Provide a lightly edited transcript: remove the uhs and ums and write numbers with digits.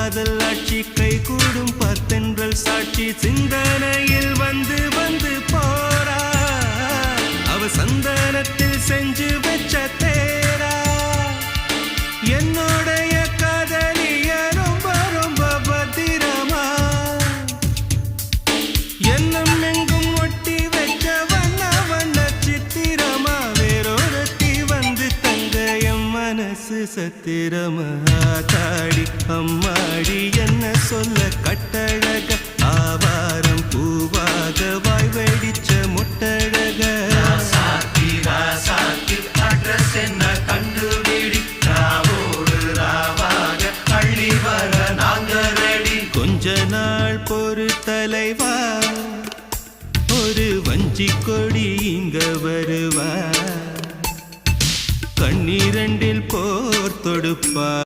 காதல் ஆட்சி கை கூடும் பத்தென்றல் சாட்சி சிந்தனையில் வந்து வந்து போறா அவ சந்தனத்தில் செஞ்சு வச்ச தேரா என்னோடைய காதலிய ரொம்ப ரொம்ப பத்திரமா என்னும் எங்கும் ஒட்டி வச்ச வண்ண வண்ண சித்திரமா வேறொருத்தி வந்து தங்க என் மனசு சத்திரமா தாடி அம்மாடி என்ன சொல்ல கட்டழக ஆவாரம் பூவாக வாய் வெடிச்ச முட்டழக அட்ரஸ் என்ன கண்டுபிடி ராவோடு ராவாக அள்ளி வர நாங்க ரெடி கொஞ்ச நாள் பொறு தலைவா ஒரு வஞ்சி கொடி இங்க வருவா கண்ணீரண்டில் போர் தொடுப்பா